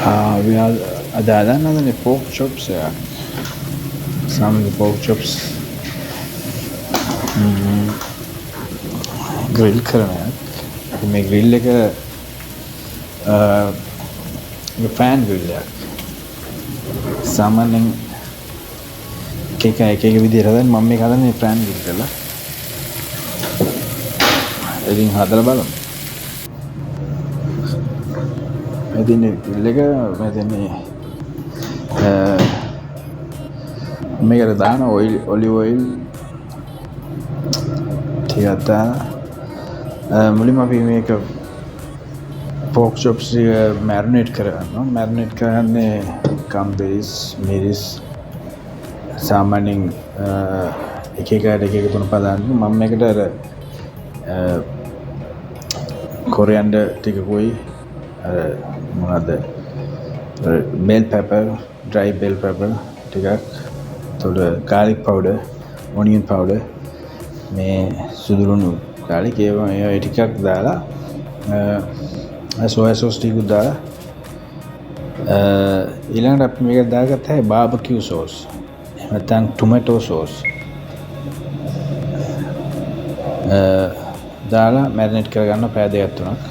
We are ada another pork chops. Yeah, some of the pork chops grill කරනවා. ඉතින් මේ grill එක fan grill එකක්. සාමාන්‍යයෙන් එක විදිහට හදන්නේ මම මේක හදන්නේ fan grill කරලා. ඉතින් හදලා බලමු. ඉතින් grill එක මම මේකට දාන olive oil ටිකක් දාලා මුලින්ම අපි මේක pork chops marinate කරගන්නවා. marinate කරන්නේ කම්බිරිස් මිරිස් සාමාන්‍යයෙන් එක එක තුන පදාන්න. මම මේකට අර coriander ටිකකුයි මොනවද bell pepper dry bell pepper ටිකක් එතකොට garlic powder onion powder මේ සුදුරුණු garlic ඒ ටිකක් දාලා soya sauce ටිකක් දාලා ඊළඟට අපි මේක දාගත්තා barbecue sauce එහෙම නැත්නම් tomato sauce දාලා marinate කරගන්න පැය දෙකක් තුනක්.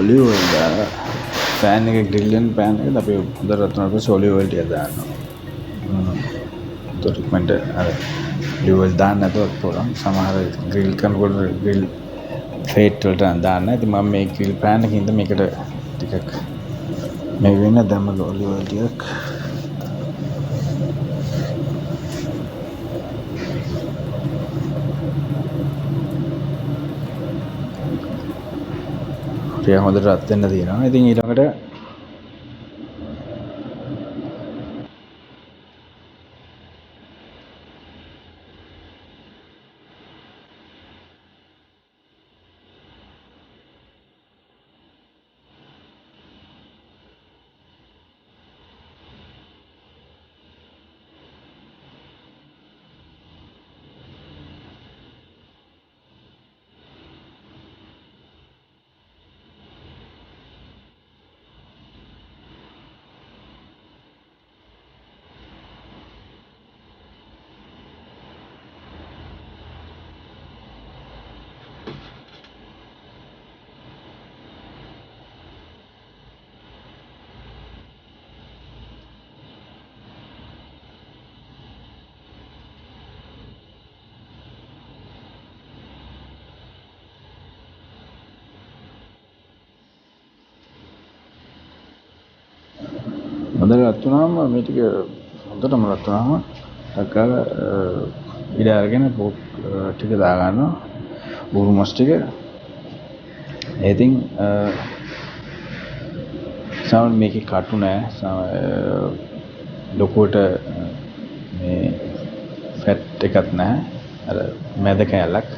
olive oil දාලා pan එක grill වෙන pan එකට අපි හොඳට රත්නකොට පස්සේ olive oil ටික දානවා. තොරතුමන්ට අර olive oil දාන්න නැතුවත් පුළුවන්. සමහර grill කරනකොට grill fat වලට දාන්න. ඉතින් මම මේ grill pan එකකින්ද මේකට ටිකක් මේ වෙන දැම්ම olive oil ටිකක් ටික හොඳට රත් වෙන්න තියෙනවා. ඉතින් ඊළඟට හොඳට රත් වුණාම මේ ටික හොඳටම රත් වුණාම ටක්කාල ඉඩ අරගෙන පොක් ටික දා ගන්නවා බූරු මස් ටික. ඉතින් සාමාන්‍ය මේකේ කටු නෑ ලොකුවට මේ ෆැට් එකක් නැහැ. අර මැද කෑල්ලක්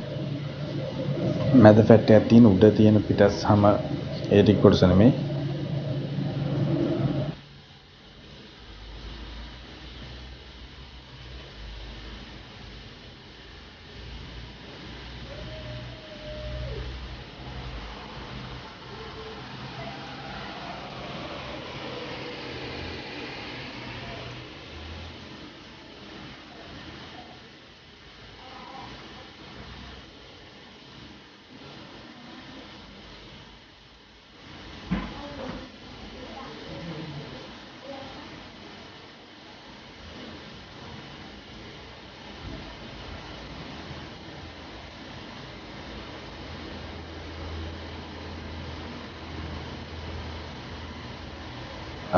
මැද ෆැට් එකක් තියෙන උඩ තියෙන පිටස් හැම ඒ ටික කොටස නෙමෙයි.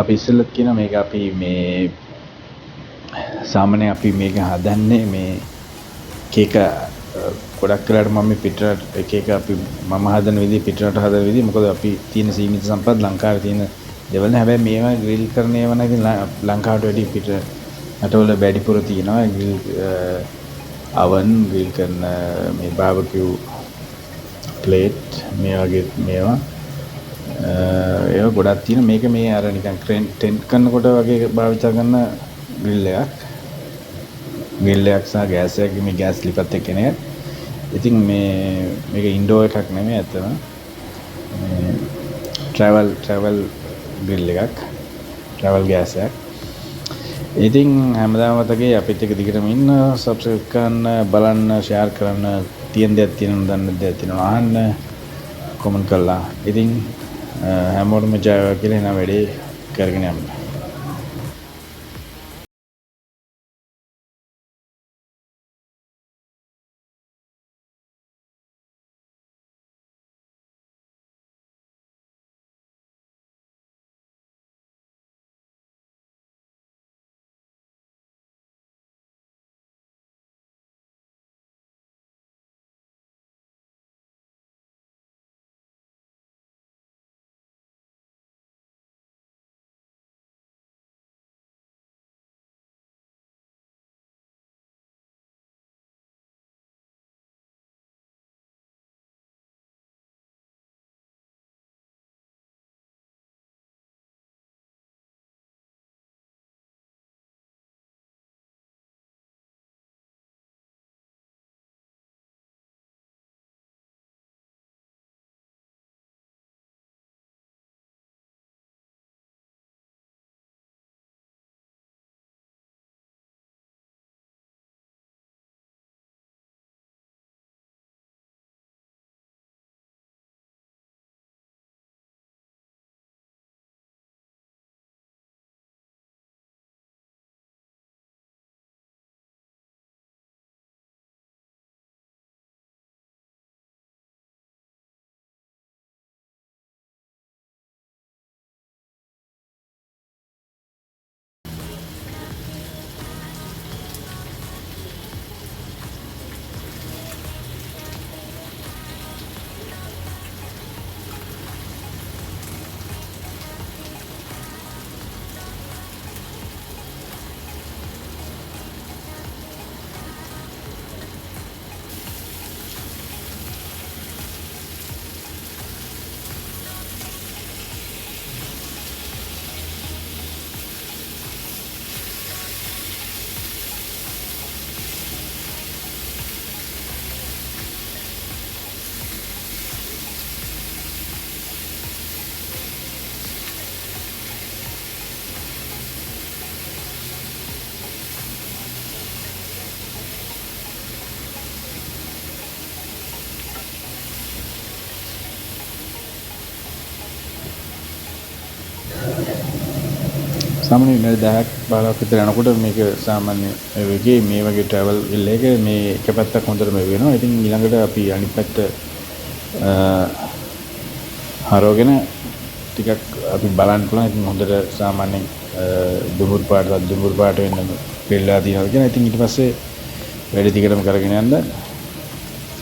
අපි ඉස්සෙල්ලත් කියන මේක අපි මේ සාමාන්‍යයෙන් අපි මේක හදන්නේ මේ කේක ගොඩක් වෙලාවට මම මේ පිටරට එක එක අපි මම හදන විදිහ පිටරට හදන විදිහ මොකද අපි තියෙන සීමිත සම්පත් ලංකාවේ තියෙන දේවල් නේ. හැබැයි මේවා ග්‍රිල් කරන ඒවා නම් ඉතින් ලංකාවට වැඩි පිට රටවල වැඩිපුර තියෙනවා ග්‍රිල් oven ග්‍රිල් කරන මේ බාබකියු ප්ලේට් මේ වගේ මේවා ඒවා ගොඩක් තියෙන. මේක මේ අර නිකන් ටෙන්ට් කරනකොට වගේ භාවිත කරන ග්‍රිල් එකක් සහ ගෑස් එකක් මේ ගෑස් ලිපත් එක්ක එන එක. ඉතින් මේක ඉන්ඩෝර් එකක් නෙමෙයි ඇත්තම. මේ ට්‍රැවල් ග්‍රිල් එකක්. ට්‍රැවල් ගෑස් එකක්. ඉතින් හැමදාම මතකයි අපිත් එක දිගටම ඉන්න සබ්ස්ක්‍රයිබ් කරන්න බලන්න ෂෙයාර් කරන්න තියෙන දේක් තියෙනවා දන්න දේක් තියෙනවා අහන්න කමෙන්ට් කරලා. ඉතින් හැමෝටම ජය වේවා කියලා එන වැඩේ කරගෙන යන්න. සාමාන්‍ය විනාඩි 10ක් 15ක් විතර යනකොට මේක සාමාන්‍ය වෙගේ මේ වගේ ට්‍රැවල් විල් එක මේ එක පැත්තක් හොඳටම වෙනවා. ඉතින් ඊළඟට අපි අනිත් පැත්ත හරවගෙන ටිකක් අපි බලන්න පුළුවන්. ඉතින් හොඳට සාමාන්‍යයෙන් දුඹුරු පාට වෙන්න පෙළලා තියෙනවා කියන. ඉතින් ඊට පස්සේ වැඩි දිගටම කරගෙන යන්න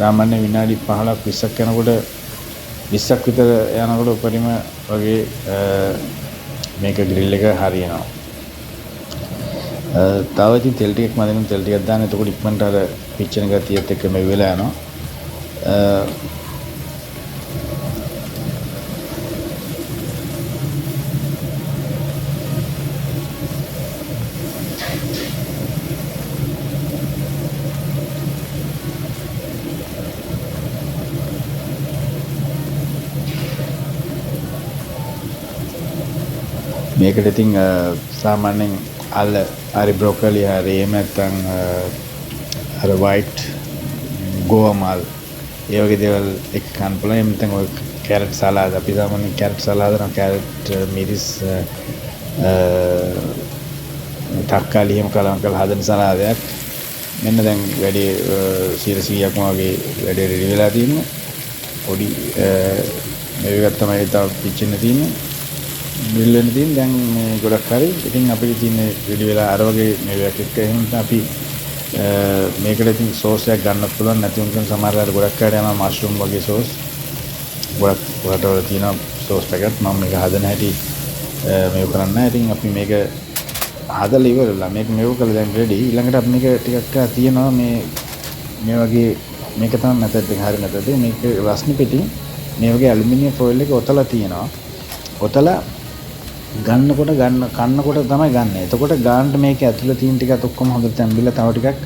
සාමාන්‍ය විනාඩි 15ක් 20ක් යනකොට 20ක් විතර යනකොට උපරිම වගේ මේක ග්‍රිල් එක හරියනවා. තව ඉතින් තෙල් ටිකක් මදිනම් තෙල් ටිකක් දාන්න. එතකොට ඉක්මනට අර පිච්චෙන ගතියත් එක්ක මේ වෙලා යනවා. මේකට ඉතින් සාමාන්‍යයෙන් අල හරි බ්‍රොකලි හරි එහෙම නැත්නම් අර වයිට් ගෝමල් ඒ වගේ දේවල් එක්ක කන්න පුළුවන්. එහෙම නැත්නම් ඔය කැරට් සලාද අපි සාමාන්‍යයෙන් කැරට් සලාද නම් කැරට් මිරිස් තක්කාලි එහෙම කලවම් කරලා හදන සලාදයක්. මෙන්න දැන් වැඩි 100%ක්ම වගේ වැඩේ රෙඩි වෙලා තියෙනවා. පොඩි මේක තමයි තව පිච්චෙන්න තියෙන්නේ. ග්‍රිල් වෙන්න තියෙන දැන් මේ ගොඩක් හරි. ඉතින් අපිට තියෙන්නේ රෙඩි වෙලා අර වගේ මේවාක් එක්ක එහෙනම් අපි මේකට ඉතින් සෝස් එකක් ගන්නත් පුළුවන්. නැති වුණොත් සමහර වෙලාවට ගොඩක් අයට යනවා මෂ්රූම් වගේ සෝස්. ගොඩක් රටවල තියෙන සෝස් පැකට් මම මේක හදන හැටි මේක කරන්නේ නැහැ. ඉතින් අපි මේක හදලා ඉවරලා මේක මේව කළා දැන් රෙඩි. ඊළඟට අපි මේක ටිකක් තියෙනවා මේ වගේ මේක තමයි මෙතඩ් එක හරිය මෙතඩ් එක. මේක රස්නි පෙටි මේ වගේ ඇලුමිනියම් ෆොයිල් එක ඔතලා තියෙනවා. ඔතලා කන්නකොට තමයි ගන්න. එතකොට ගානට මේක ඇතුළේ තියෙන ටිකත් ඔක්කොම හොඳට තැම්බිලා තව ටිකක්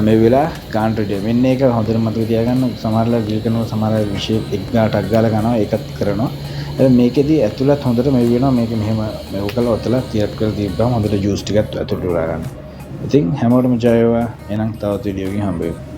මේ වෙලා ගානට රෙඩි. මෙන්න ඒක හොඳට මතක තියාගන්න. සමහරලා ග්‍රිල් කරනවා සමහරලා විශේෂ එක් ගාටක් ගාලා කරනවා ඒකත් කරනවා. හැබැයි මේකෙදි ඇතුළත් හොඳට මේ වෙනවා. මේක මෙහෙම මේක කළා ඔතලා තියත් කරලා තිබ්බම හොඳට ජූස් ටිකත් ඇතුළට උරා ගන්න. ඉතින් හැමෝටම ජය වේවා. එහෙනම් තවත් වීඩියෝ එකකින් හම්බ වෙමු.